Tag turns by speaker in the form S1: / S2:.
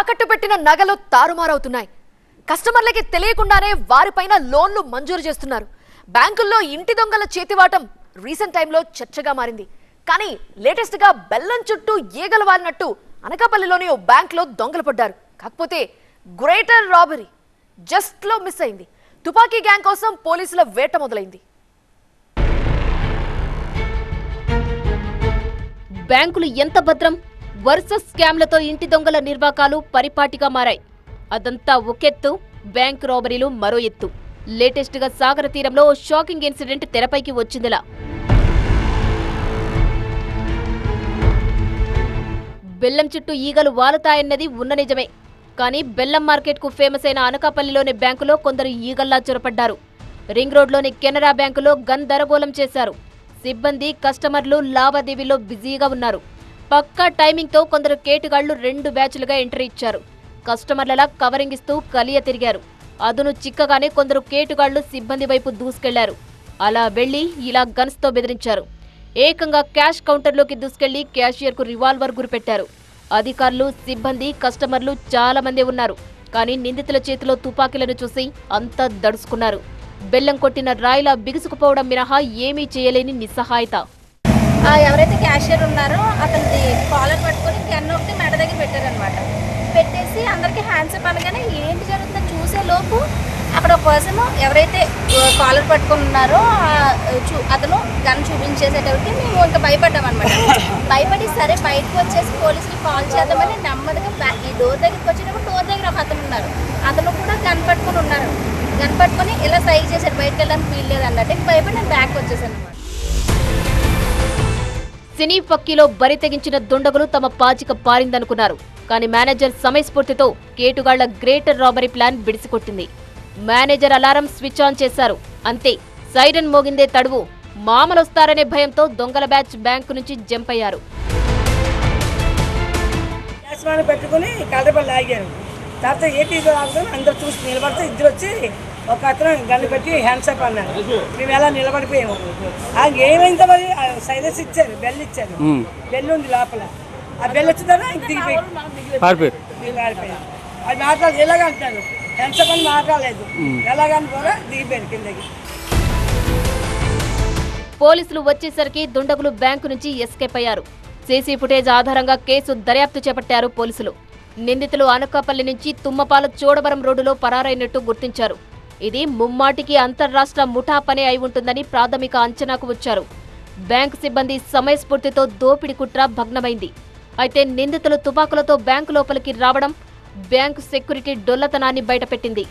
S1: తాకట్టు పెట్టిన నగలు తారుమారవుతున్నాయి. కస్టమర్లకి తెలియకుండానే వారిపైన లోన్లు మంజూరు చేస్తున్నారు. బ్యాంకుల్లో ఇంటి దొంగల చేతివాటం రీసెంట్ టైంలో చర్చగా మారింది. కానీ లేటెస్ట్ గా బెల్లం చుట్టూ ఈగలు వాలినట్టు అనకాపల్లిలోని ఓ బ్యాంకులో దొంగలు పడ్డారు. కాకపోతే గ్రేటర్ రాబరీ జస్ట్ లో మిస్ అయింది. తుపాకీ గ్యాంగ్ కోసం పోలీసుల వేట మొదలైంది.
S2: బ్యాంకులు ఎంత భద్రం? వరుస స్కామ్లతో ఇంటి దొంగల నిర్వాకాలు పరిపాటిగా మారాయి. అదంతా ఒకెత్తు, బ్యాంక్ రాబరీలు మరో ఎత్తు. లేటెస్ట్ గా సాగర తీరంలో ఓ షాకింగ్ ఇన్సిడెంట్ తెరపైకి వచ్చిందిలా. బెల్లం చుట్టూ ఈగలు వాలుతాయన్నది ఉన్న నిజమే. కానీ బెల్లం మార్కెట్ కు ఫేమస్ అయిన అనకాపల్లిలోని బ్యాంకులో కొందరు ఈగల్లా చొరపడ్డారు. రింగ్ రోడ్లోని కెనరా బ్యాంకులో గన్ దరగోలం చేశారు. సిబ్బంది, కస్టమర్లు లావాదేవీలో బిజీగా ఉన్నారు. పక్కా టైమింగ్ తో కొందరు కేటుగాళ్లు 2 బ్యాచ్లుగా ఎంట్రీ ఇచ్చారు. కస్టమర్లలా కవరింగ్ ఇస్తూ కలియ తిరిగారు. అదును చిక్కగానే కొందరు కేటుగాళ్లు సిబ్బంది వైపు దూసుకెళ్లారు. అలా వెళ్లి ఇలా గన్స్ తో బెదిరించారు. ఏకంగా క్యాష్ కౌంటర్లోకి దూసుకెళ్లి క్యాషియర్ కు రివాల్వర్ గురిపెట్టారు. అధికారులు, సిబ్బంది, కస్టమర్లు చాలా మంది ఉన్నారు. కానీ నిందితుల చేతిలో తుపాకీలను చూసి అంతా దడుచుకున్నారు. బెల్లం కొట్టిన రాయిలా బిగుసుకుపోవడం మినహా ఏమీ చేయలేని నిస్సహాయత.
S3: ఎవరైతే క్యాషియర్ ఉన్నారో అతనిది కాలర్ పట్టుకొని గన్ ఒకటి మెడ దగ్గర పెట్టారనమాట. పెట్టేసి అందరికీ హ్యాండ్స్ అనగానే ఏంటి జరుగుతుందని చూసే లోపు అక్కడ ఒక పర్సన్ ఎవరైతే కాలర్ పట్టుకొని ఉన్నారో అతను గన్ చూపించేసేటప్పటికి మేము ఇంకా భయపడ్డామన్నమాట. భయపడి సరే బయటకు వచ్చేసి పోలీసులకు కాల్ చేద్దామని నెమ్మదిగా ఈ డోర్ దగ్గరికి వచ్చేటప్పుడు డోర్ దగ్గర ఒక అతను ఉన్నారు. అతను కూడా గన్ పట్టుకొని ఉన్నారు. గన్ పట్టుకొని ఇలా సైజ్ చేశారు, బయటకు వెళ్ళడానికి వీలు లేదు అన్నట్టు. భయపడి నేను బ్యాక్ వచ్చేసాను అనమాట.
S2: సినీ పక్కీలో బరి తెగించిన దుండగులు తమ పాచిక పారిందనుకున్నారు. కానీ మేనేజర్ సమయస్ఫూర్తితో కేటుగాళ్ల గ్రేటర్ రాబరీ ప్లాన్ బిడిసికొట్టింది. మేనేజర్ అలారం స్విచ్ ఆన్ చేశారు. అంతే, సైరన్ మోగిందే తడువు. మామలొస్తారనే భయంతో దొంగల బ్యాచ్ బ్యాంకు నుంచి జంప్ అయ్యారు.
S4: పెట్టుకుని కలపల్లి ఆగారు. తర్వాత ఏపీ అందరూ చూసి నిలబడితే ఇద్దరు వచ్చి ఒక అతను గన్ను పెట్టి హ్యాండ్స్ అప్ అన్నారు. మేము ఎలా నిలబడిపోయాము. ఏమైందో మరి సైలెన్స్ ఇచ్చారు, బెల్ ఇచ్చారు. బెల్ ఉంది లోపల. ఆ బెల్ వచ్చిందా దిగిపోయి అది మాట్లాడదు. ఎలాగ అంటారు హ్యాండ్స్ అప్ అని మాట్లాడలేదు. ఎలాగని కూడా దిగిపోయారు కిందకి.
S2: పోలీసులు వచ్చేసరికి దుండగులు బ్యాంకు నుంచి ఎస్కేప్ అయ్యారు. సీసీ ఫుటేజ్ ఆధారంగా కేసు దర్యాప్తు చేపట్టారు పోలీసులు. నిందితులు అనకాపల్లి నుంచి తుమ్మపాల చోడవరం రోడ్డులో పరారైనట్టు గుర్తించారు. ఇది ముమ్మాటికి అంతర్రాష్ట్ర ముఠా పని అయి ఉంటుందని ప్రాథమిక అంచనాకు వచ్చారు. బ్యాంకు సిబ్బంది సమయస్ఫూర్తితో దోపిడీ కుట్ర భగ్నమైంది. అయితే నిందితులు తుపాకులతో బ్యాంకు లోపలికి రావడం బ్యాంకు సెక్యూరిటీ డొల్లతనాన్ని బయటపెట్టింది.